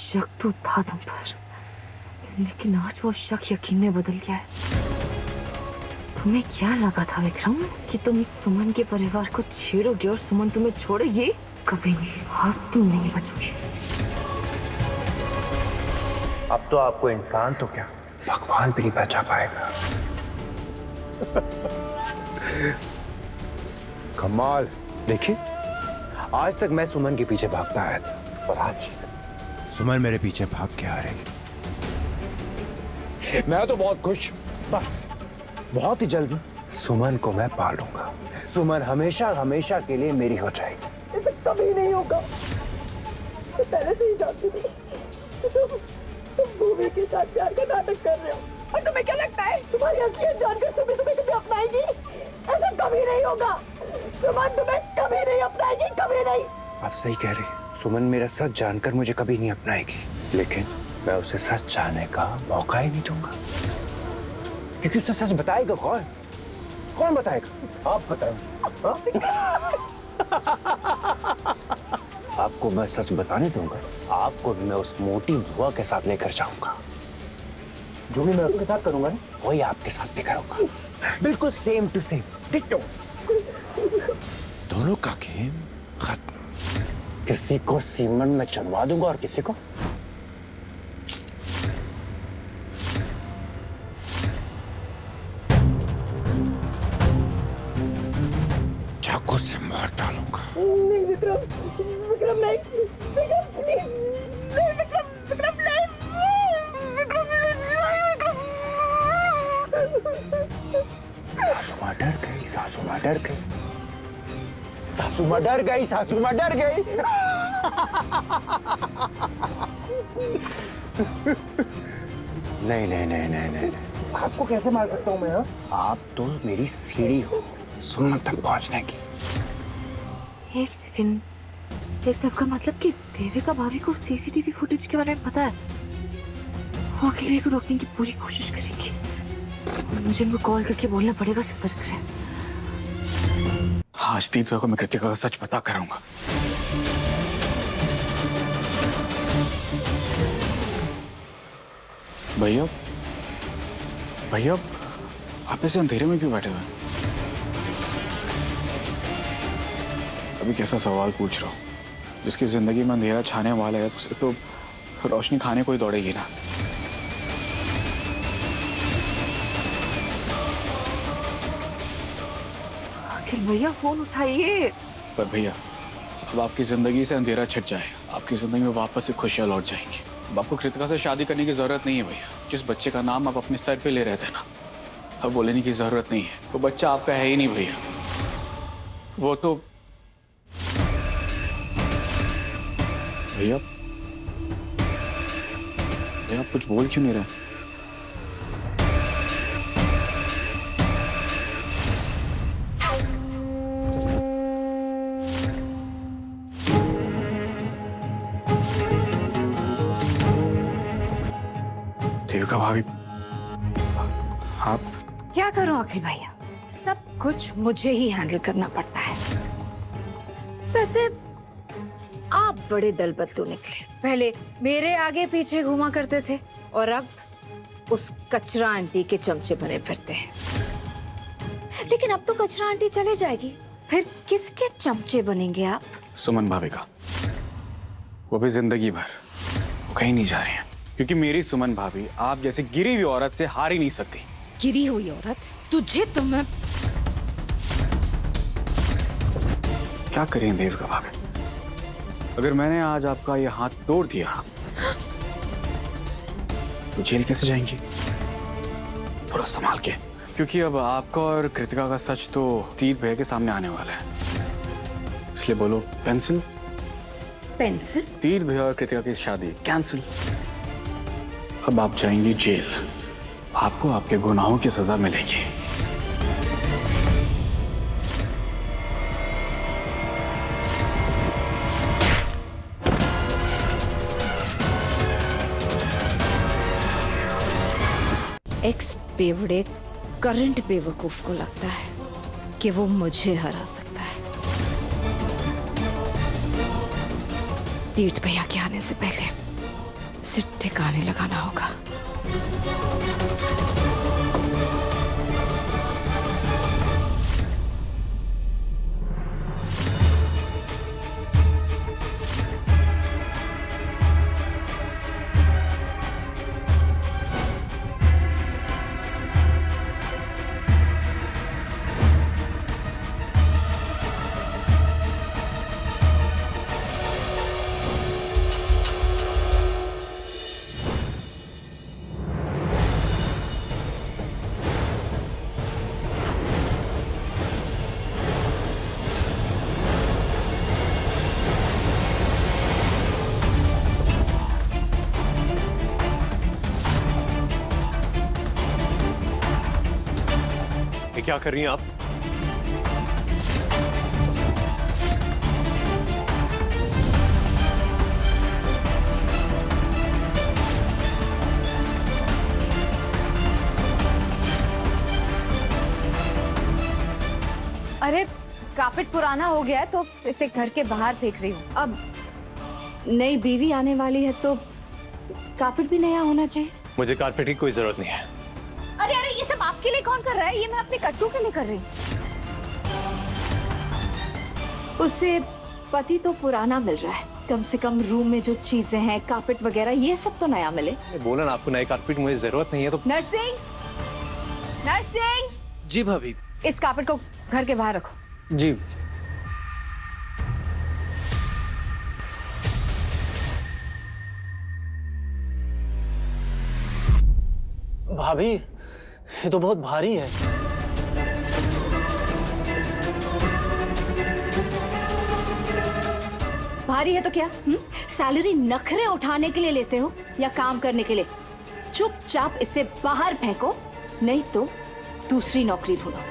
शक तो था तुम पर, लेकिन आज वो शक यकीन में बदल गया है। तुम्हें क्या लगा था विक्रम कि तुम सुमन के परिवार को छेड़ोगे और सुमन तुम्हें छोड़ेगी? कभी नहीं, अब तुम नहीं बचोगे। अब तो आपको इंसान तो क्या, भगवान भी नहीं बचा पाएगा। कमाल। देखिए, आज तक मैं सुमन के पीछे भागता आया था, और आज सुमन मेरे पीछे भाग के आ रही। मैं तो बहुत खुश। बस बहुत ही जल्द सुमन को मैं पालूंगा। सुमन हमेशा हमेशा के लिए मेरी हो जाएगी। ऐसा कभी नहीं होगा। मैं पहले से ही जानती थी कि तुम भूमि के साथ प्यार का नाटक कर रहे हो। और तुम्हें क्या लगता है तुम्हारी असलियत जानकर सुमन तुम्हें कभी अपनाएगी? ऐसा कभी नहीं होगा। सुमन तुम्हें कभी नहीं अपनाएगी, कभी नहीं। आप सही कह रही हैं। सुमन मेरा सच जानकर मुझे कभी नहीं अपनाएगी, लेकिन मैं उसे सच जानने का मौका ही नहीं दूंगा। क्योंकि उसे सच बताएगा कौन? कौन बताएगा? आप बताएं। आपको मैं सच बताने दूंगा। आपको भी मैं उस मोटी बुआ के साथ लेकर जाऊंगा। जो भी मैं उसके साथ करूंगा ना, वही आपके साथ भी करूंगा। बिल्कुल सेम टू सेम, डिट्टो। दोनों का गेम खत्म। किसी को सीमन में चढ़वा दूंगा और किसी को चाकू से मार डालूंगा। नहीं विक्रम, विक्रम नहीं, विक्रम प्लीज नहीं, विक्रम, विक्रम नहीं, विक्रम सासू माँ डर गई, सासू माँ डर गई, सासू माँ डर गई, सासू माँ डर गई। नहीं नहीं नहीं नहीं नहीं, आपको कैसे मार सकता हूँ मैं? आप तो मेरी सीढ़ी हो सुमन तक पहुंचने की। एक सेकंड, इस सब का मतलब कि देविका भाभी को सीसीटीवी फुटेज के बारे में पता है। वो अखिल को रोकने की पूरी कोशिश करेंगी। मुझे इनको कॉल करके बोलना पड़ेगा सतर्क से। आज दीपिका को मैं कृतिका का सच पता कराऊंगा। भैया, भैया, आप ऐसे अंधेरे में क्यों बैठे हुए हैं? अभी कैसा सवाल पूछ रहा हूँ? जिसकी जिंदगी में अंधेरा छाने वाला है, उसे तो रोशनी खाने को ही दौड़ेगी ना। अखिल भैया फोन उठाइए। पर भैया, अब आपकी जिंदगी से अंधेरा छट जाए, आपकी जिंदगी में वापस से खुशियां लौट जाएंगी। अब आपको कृतिका से शादी करने की जरूरत नहीं है भैया। जिस बच्चे का नाम आप अपने सर पे ले रहे थे ना, अब वो लेने की जरूरत नहीं है। वो बच्चा आपका है ही नहीं भैया। वो तो भैया, भैया आप कुछ बोल क्यों नहीं रहे? देविका भाभी, आप क्या करूं अखिल भैया, सब कुछ मुझे ही हैंडल करना पड़ता है। वैसे आप बड़े दल बदलू निकले। पहले मेरे आगे पीछे घुमा करते थे और अब उस कचरा आंटी के चमचे बने फिरते हैं। लेकिन अब तो कचरा आंटी चले जाएगी, फिर किसके चमचे बनेंगे आप? सुमन भाभी का। वो भी जिंदगी भर वो कहीं नहीं जा रही हैं, क्योंकि मेरी सुमन भाभी आप जैसे गिरी हुई औरत से हार ही नहीं सकती। गिरी हुई औरत? तुझे तो मैं क्या करें देविका भाभी? अगर मैंने आज आपका ये हाथ तोड़ दिया तो जेल कैसे जाएंगी? थोड़ा संभाल के, क्योंकि अब आपका और कृतिका का सच तो तीर भैया के सामने आने वाला है। इसलिए बोलो पेंसिल। पेंसिल? तीर भैया और कृतिका की शादी कैंसिल। अब आप जाएंगी जेल। आपको आपके गुनाहों की सजा मिलेगी। एक्स बेवड़े करंट बेवकूफ को लगता है कि वो मुझे हरा सकता है। तीर्थ भैया के आने से पहले से ठिकाने लगाना होगा। ये क्या कर रही हैं आप? अरे कार्पेट पुराना हो गया है तो इसे घर के बाहर फेंक रही हूँ। अब नई बीवी आने वाली है तो कार्पेट भी नया होना चाहिए। मुझे कारपेट की कोई जरूरत नहीं है। अरे अरे ये सब आपके लिए कौन कर रहा है? ये मैं अपने कट्टू के लिए कर रही हूँ। उससे पति तो पुराना मिल रहा है, कम से कम रूम में जो चीजें हैं, कार्पेट वगैरह, ये सब तो नया मिले। बोला ना आपको नई कारपेट मुझे जरूरत नहीं है तो। नरसिंह, नरसिंह, जी भाभी। इस कार्पेट को घर के बाहर रखो। जी। भाभी ये तो बहुत भारी है। भारी है तो क्या? सैलरी नखरे उठाने के लिए लेते हो या काम करने के लिए? चुपचाप इसे बाहर फेंको, नहीं तो दूसरी नौकरी ढूंढो।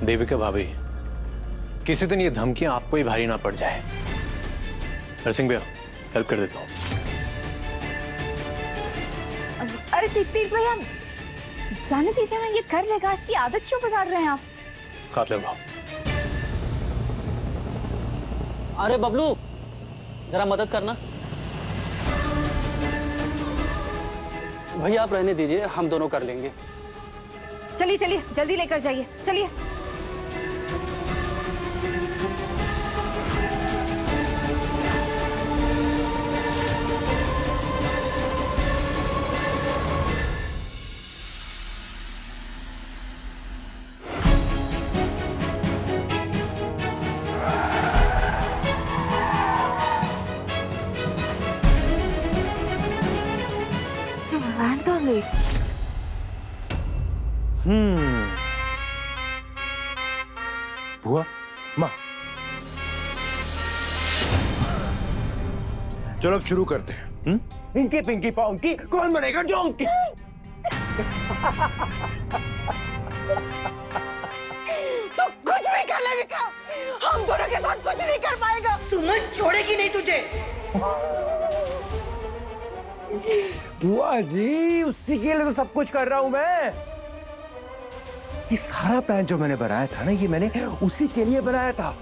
देविका भाभी, किसी दिन ये धमकियां आपको ही भारी ना पड़ जाए। नरसिंह भैया हेल्प कर देता हूँ। अरे तीर भैया, जाने दीजिए ना, ये कर लेगा। इसकी आदत क्यों बिगाड़ रहे हैं आप? काट लगाओ। अरे बबलू जरा मदद करना। भैया आप रहने दीजिए, हम दोनों कर लेंगे। चलिए चलिए, जल्दी लेकर जाइए, चलिए। वैन कहाँ गई? बुआ, माँ, चलो अब शुरू करते हैं। इनकी पिंकी पाउंकी कौन बनेगा जोंकी? तू कुछ भी कर ले विक्रम, हम दोनों के साथ कुछ नहीं कर पाएगा। सुमन छोड़ेगी नहीं तुझे। बुआ जी, उसी के लिए तो सब कुछ कर रहा हूं मैं। ये सारा प्लान जो मैंने बनाया था ना, ये मैंने उसी के लिए बनाया था।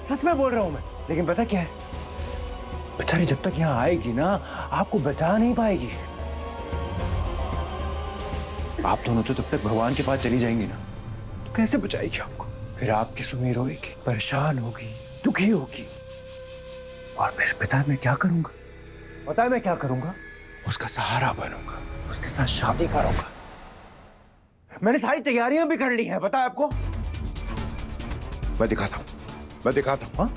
सच में बोल रहा हूं मैं। लेकिन पता क्या है, बेचारी जब तक यहाँ आएगी ना, आपको बचा नहीं पाएगी। आप दोनों तो तब तक भगवान के पास चली जाएंगी ना, तो कैसे बचाएगी आपको? फिर आपकी सुमी रोएगी, परेशान होगी, दुखी होगी। और फिर पिता मैं क्या करूंगा? पता है मैं क्या करूंगा? उसका सहारा बनूंगा, उसके साथ शादी करूंगा। मैंने सारी तैयारियां भी कर ली हैं, पता है आपको? मैं दिखाता हूं, मैं दिखाता हूं। हाँ,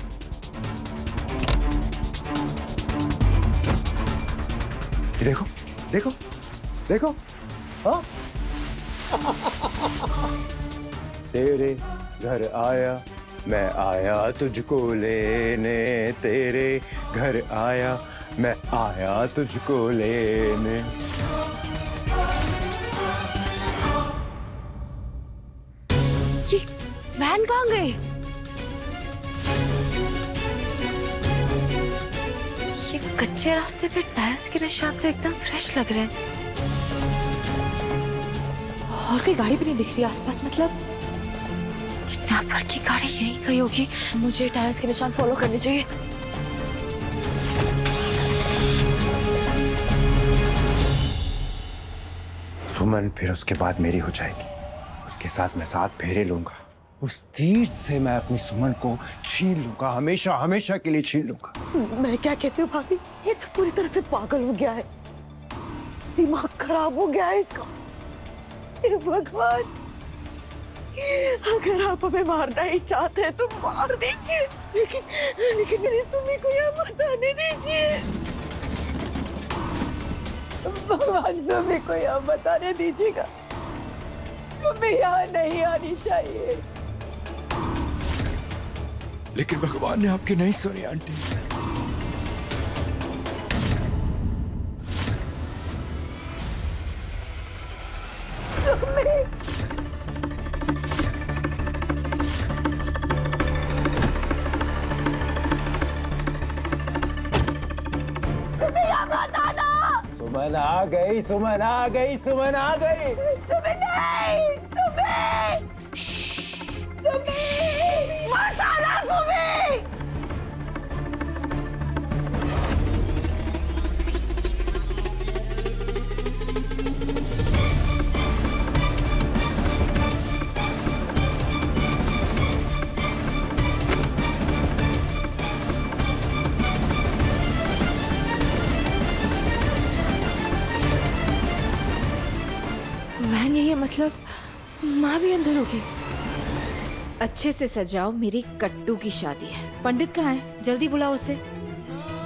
ये देखो देखो देखो। हाँ तेरे घर आया, मैं आया तुझको लेने। तेरे घर आया, मैं आया तुझको लेने। ये वैन कहाँ गई? ये कच्चे रास्ते पे टायर्स के निशान तो एकदम फ्रेश लग रहे हैं। और कोई गाड़ी भी नहीं दिख रही आसपास। मतलब किडनैपर की गाड़ी यहीं कहीं होगी। मुझे टायर्स के निशान फॉलो करने चाहिए। सुमन फिर उसके बाद मेरी हो जाएगी। उसके साथ मैं 7 फेरे लूंगा। उस तीर से मैं अपनी सुमन को छीन लूंगा, हमेशा हमेशा के लिए छीन लूंगा। मैं क्या कहती हूँ भाभी, ये तो पूरी तरह से पागल हो गया है, दिमाग खराब हो गया है इसका। हे भगवान, अगर आप हमें मारना ही चाहते हैं तो मार दीजिए, लेकिन मेरी सुमी को यहाँ मत आने दीजिए। भगवान, सुमी को यहाँ मत आने दीजिएगा। सुमी यहाँ नहीं आनी चाहिए। लेकिन भगवान ने आपकी नहीं सुनी आंटी। सुमन आ गई, सुमन आ गई, सुमन आ गई। सुमी नहीं, सुमी, सुमी, मत आना सुमी। बहन, यही मतलब माँ भी अंदर होगी। अच्छे से सजाओ, मेरी कट्टू की शादी है। पंडित कहाँ है? जल्दी बुलाओ उसे।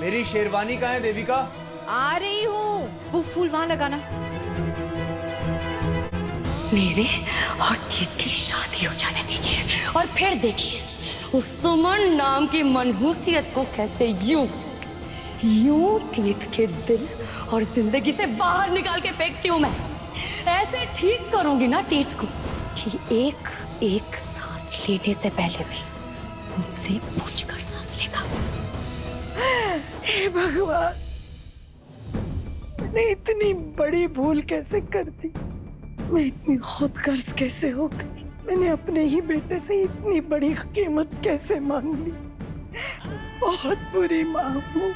मेरी शेरवानी कहाँ है देविका? आ रही हूँ। वो फूल वहाँ लगाना। मेरे और तीर्थ की शादी हो जाने दीजिए और फिर देखिए उस सुमन नाम की मनहूसियत को कैसे यूं तीर्थ के दिल और जिंदगी से बाहर निकाल के फेंकती हूँ मैं। ऐसे ठीक करूंगी ना तीर्थ को कि एक एक सांस लेने से पहले भी मुझसे पूछकर सांस लेगा। हे भगवान, मैंने इतनी बड़ी भूल कैसे कर दी? मैं इतनी खुदगर्ज कैसे हो गई? मैंने अपने ही बेटे से इतनी बड़ी कीमत कैसे मांग ली? बहुत बुरी माँ हूँ।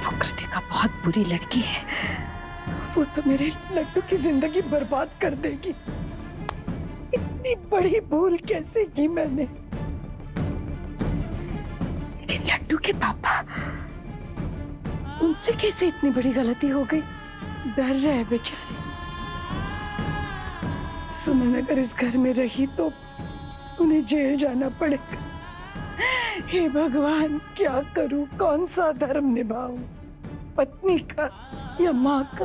वो कृतिका बहुत बुरी लड़की है। वो तो मेरे लड्डू की जिंदगी बर्बाद कर देगी। इतनी बड़ी भूल कैसे की मैंने? लेकिन लड्डू के पापा, उनसे कैसे इतनी बड़ी गलती हो गई? डर रहे बेचारे। सुमन अगर इस घर में रही तो उन्हें जेल जाना पड़ेगा। हे भगवान, क्या करूं? कौन सा धर्म निभाऊं? पत्नी का या माँ का?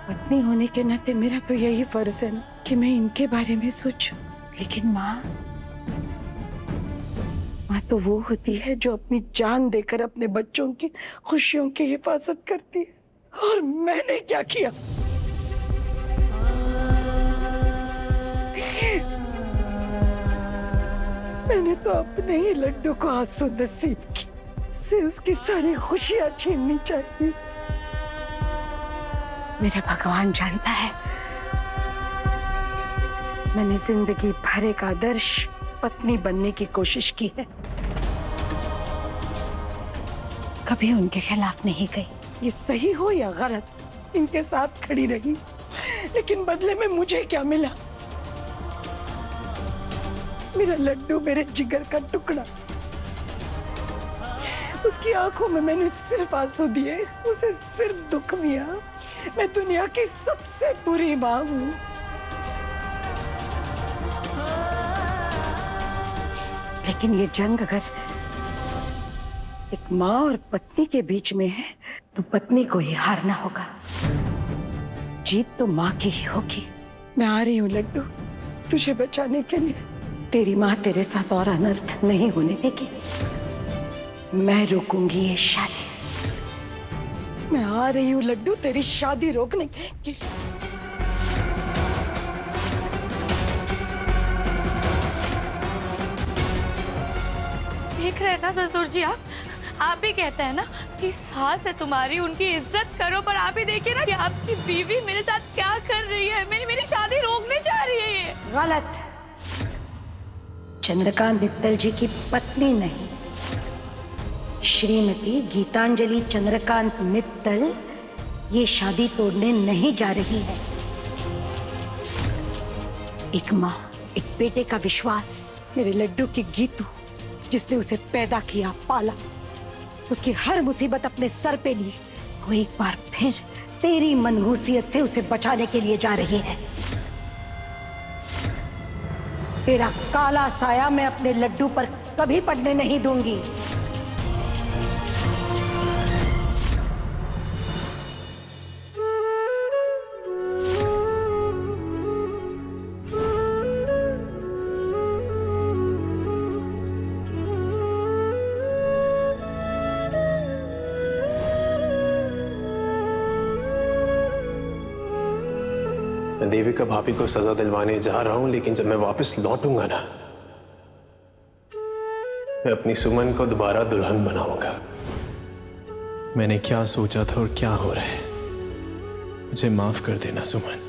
पत्नी होने के नाते मेरा तो यही फर्ज है ना कि मैं इनके बारे में सोचूं। लेकिन माँ तो वो होती है जो अपनी जान देकर अपने बच्चों की खुशियों की हिफाजत करती है। और मैंने क्या किया? मैंने तो अपने ही लड्डू को आंसू नसीब की, से उसकी सारी खुशियां छीननी चाहिए। मेरा भगवान जानता है, मैंने जिंदगी भर एक आदर्श पत्नी बनने की कोशिश की है। कभी उनके खिलाफ नहीं गई, ये सही हो या गलत, इनके साथ खड़ी रही। लेकिन बदले में मुझे क्या मिला? मेरा लड्डू, मेरे जिगर का टुकड़ा। उसकी आंखों में मैंने सिर्फ आंसू दिए, उसे सिर्फ दुख दिया। मैं दुनिया की सबसे बुरी माँ हूँ। लेकिन ये जंग अगर एक माँ और पत्नी के बीच में है तो पत्नी को ही हारना होगा। जीत तो माँ की ही होगी। मैं आ रही हूँ लड्डू, तुझे बचाने के लिए। तेरी माँ तेरे साथ और अनर्थ नहीं होने देगी। मैं रोकूंगी ये शादी। मैं आ रही हूँ लड्डू, तेरी शादी रोकने की। देख रहे हैं ना ससुर जी, आप ही कहते हैं ना कि सास है तुम्हारी, उनकी इज्जत करो, पर आप ही देखिए ना कि आपकी बीवी मेरे साथ क्या कर रही है। मेरी शादी रोकने चाह रही है। ये गलत। चंद्रकांत मित्तल जी की पत्नी नहीं, श्रीमती गीतांजलि चंद्रकांत मित्तल ये शादी तोड़ने नहीं जा रही है। एक माँ, एक बेटे का विश्वास, मेरे लड्डू की गीतू, जिसने उसे पैदा किया, पाला, उसकी हर मुसीबत अपने सर पे ली, वो एक बार फिर तेरी मनहूसियत से उसे बचाने के लिए जा रही है। तेरा काला साया मैं अपने लड्डू पर कभी पड़ने नहीं दूंगी। मैं देविका भाभी को सजा दिलवाने जा रहा हूं, लेकिन जब मैं वापस लौटूंगा ना, मैं अपनी सुमन को दोबारा दुल्हन बनाऊंगा। मैंने क्या सोचा था और क्या हो रहा है, मुझे माफ कर देना सुमन।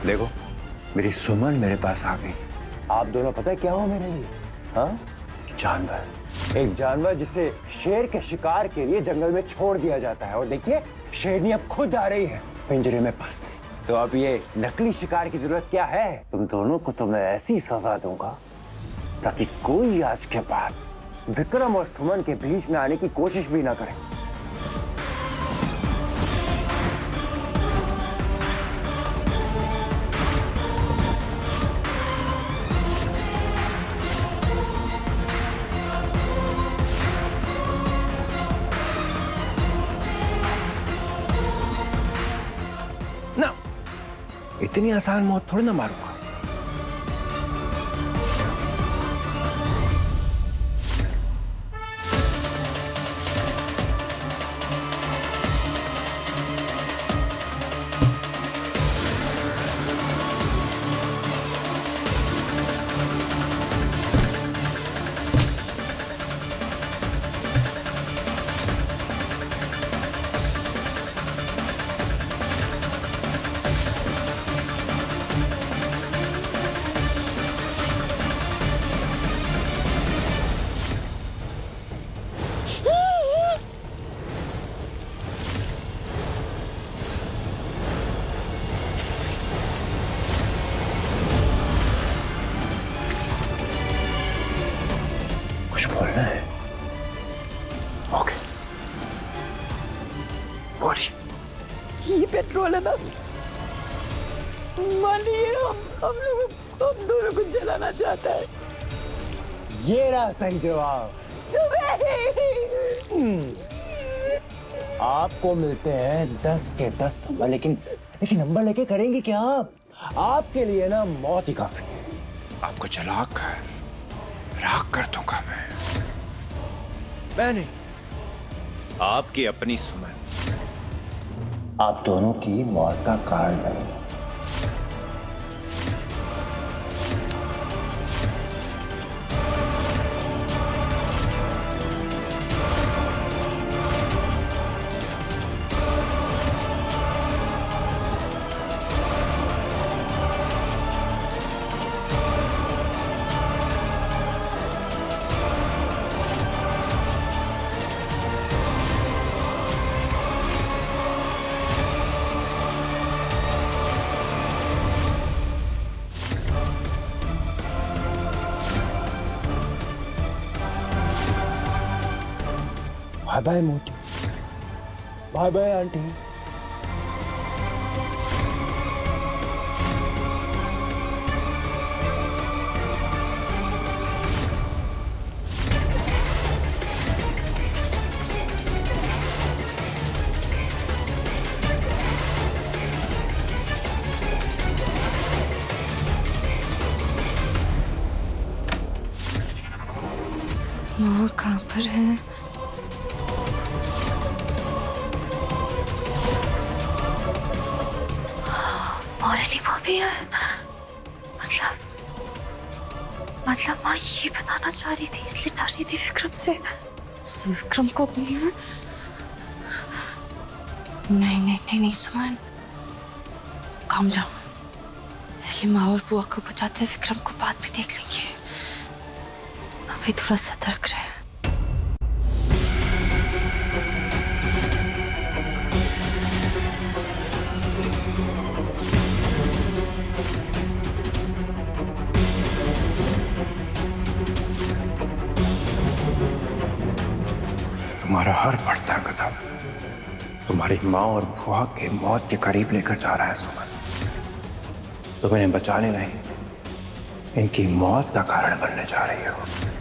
देखो, मेरी सुमन मेरे पास आ गई। आप दोनों पता है क्या हो मेरे लिए? हाँ, जानवर। एक जानवर जिसे शेर के शिकार के लिए जंगल में छोड़ दिया जाता है, और देखिए शेरनी अब खुद आ रही है पिंजरे में फंसने। तो अब ये नकली शिकार की जरूरत क्या है? तुम दोनों को तो मैं ऐसी सजा दूंगा ताकि कोई आज के बाद विक्रम और सुमन के बीच में आने की कोशिश भी ना करे। ना, इतनी आसान मौत थोड़ी ना मारूंगा। कुछ बोलना है? ओके, बोलिए। ये पेट्रोल है ना, मानिए हम दोनों को जलाना चाहता है। ये रहा सही जवाब। आपको मिलते हैं 10 के 10 नंबर, लेकिन नंबर लेके करेंगे क्या आप? आपके लिए ना मौत ही काफी है। आपको जला कर राख कर दूंगा मैं नहीं, आपकी अपनी सुमन आप दोनों की मौत का कारण बनेगी। बाय बाय मोटी, बाय बाय आंटी। पर हैं। मौरली वो भी है। मतलब माँ ये बताना चाह रही थी, इसलिए डर रही थी विक्रम से। विक्रम को नहीं सुमन, काम डाउन। पहले माँ और बुआ को बचाते, विक्रम को बाद में देख लेंगे। अभी थोड़ा सतर्क रहे। तुम्हारा हर बढ़ता कदम तुम्हारी माँ और बुआ के मौत के करीब लेकर जा रहा है सुमन। तुम इन्हें बचाने नहीं, इनकी मौत का कारण बनने जा रही हो।